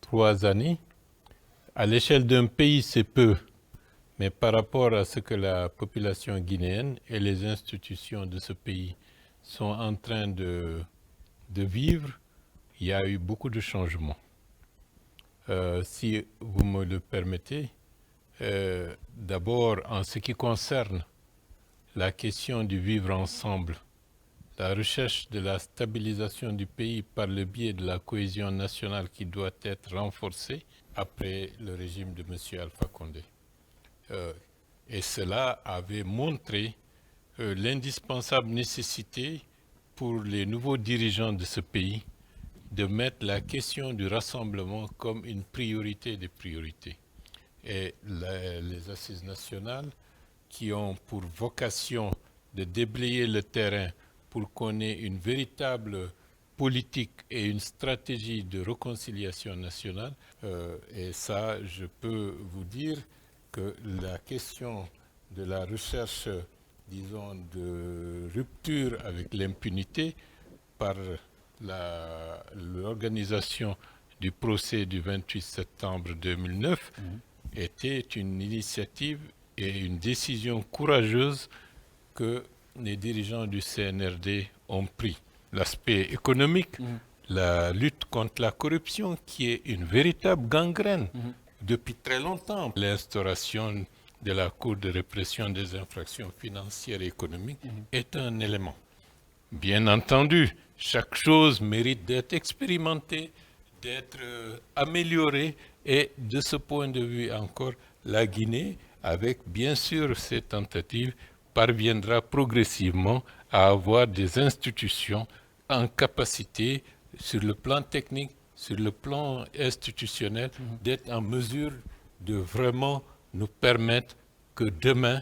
3 années. À l'échelle d'un pays, c'est peu, mais par rapport à ce que la population guinéenne et les institutions de ce pays sont en train de vivre, il y a eu beaucoup de changements. Si vous me le permettez, d'abord en ce qui concerne la question du vivre ensemble, la recherche de la stabilisation du pays par le biais de la cohésion nationale qui doit être renforcée après le régime de M. Alpha Condé. Et cela avait montré l'indispensable nécessité pour les nouveaux dirigeants de ce pays de mettre la question du rassemblement comme une priorité des priorités. Et les assises nationales qui ont pour vocation de déblayer le terrain pour qu'on ait une véritable politique et une stratégie de réconciliation nationale. Et ça, je peux vous dire que la question de la recherche, disons, de rupture avec l'impunité par l'organisation du procès du 28 septembre 2009 était une initiative et une décision courageuse que les dirigeants du CNRD ont pris. L'aspect économique, la lutte contre la corruption qui est une véritable gangrène depuis très longtemps. L'instauration de la Cour de répression des infractions financières et économiques est un élément. Bien entendu, chaque chose mérite d'être expérimentée, d'être améliorée et de ce point de vue encore, la Guinée, avec bien sûr ces tentatives, parviendra progressivement à avoir des institutions en capacité, sur le plan technique, sur le plan institutionnel, d'être en mesure de vraiment nous permettre que demain,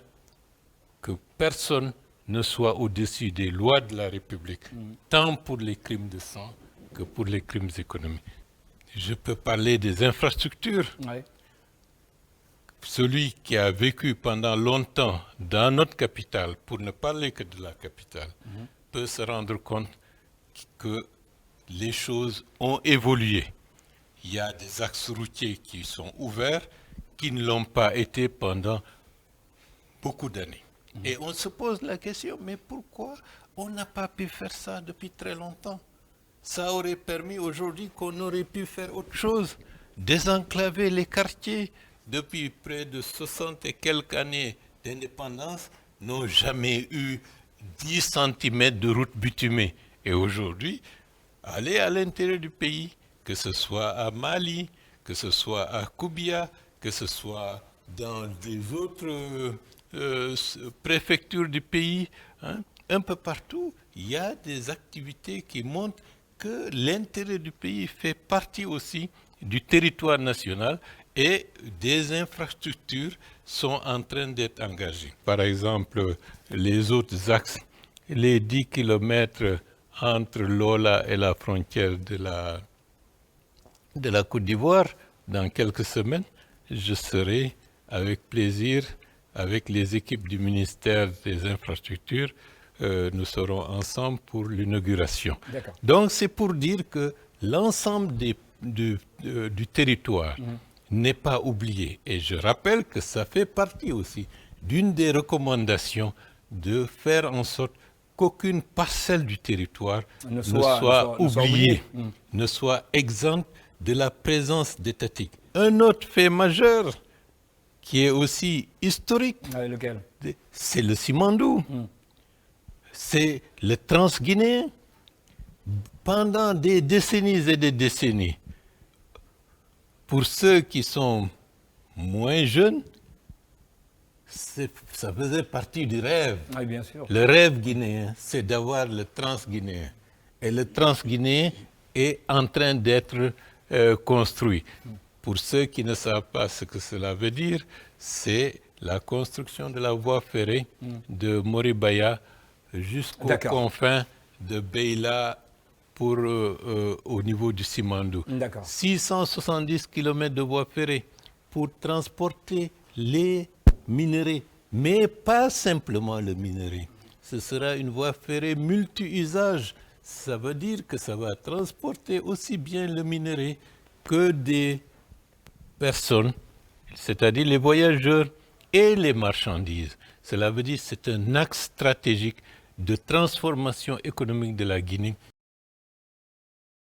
que personne ne soit au-dessus des lois de la République, tant pour les crimes de sang que pour les crimes économiques. Je peux parler des infrastructures. Ouais. Celui qui a vécu pendant longtemps dans notre capitale, pour ne parler que de la capitale, peut se rendre compte que les choses ont évolué. Il y a des axes routiers qui sont ouverts, qui ne l'ont pas été pendant beaucoup d'années. Et on se pose la question, mais pourquoi on n'a pas pu faire ça depuis très longtemps? Ça aurait permis aujourd'hui qu'on aurait pu faire autre chose, désenclaver les quartiers. Depuis près de 60 et quelques années d'indépendance, n'ont jamais eu 10 cm de route bitumée. Et aujourd'hui, aller à l'intérieur du pays, que ce soit à Mali, que ce soit à Koubia, que ce soit dans des autres préfectures du pays, un peu partout, il y a des activités qui montrent que l'intérêt du pays fait partie aussi du territoire national et des infrastructures sont en train d'être engagées. Par exemple, les autres axes, les 10 kilomètres entre Lola et la frontière de la Côte d'Ivoire, dans quelques semaines, je serai avec plaisir avec les équipes du ministère des Infrastructures. Nous serons ensemble pour l'inauguration. Donc c'est pour dire que l'ensemble du territoire n'est pas oublié. Et je rappelle que ça fait partie aussi d'une des recommandations de faire en sorte qu'aucune parcelle du territoire ne soit oubliée, ne soit exempte de la présence d'étatique. Un autre fait majeur qui est aussi historique, c'est le Simandou. C'est le transguinéen. Pendant des décennies et des décennies, pour ceux qui sont moins jeunes, ça faisait partie du rêve. Oui, bien sûr. Le rêve guinéen, c'est d'avoir le transguinéen. Et le transguinéen est en train d'être construit. Pour ceux qui ne savent pas ce que cela veut dire, c'est la construction de la voie ferrée de Moribaya jusqu'aux confins de Beila pour, au niveau du Simandou. 670 km de voie ferrée pour transporter les minerais, mais pas simplement le minerai. Ce sera une voie ferrée multi-usage. Ça veut dire que ça va transporter aussi bien le minerai que des personnes, c'est-à-dire les voyageurs et les marchandises. Cela veut dire que c'est un axe stratégique de transformation économique de la Guinée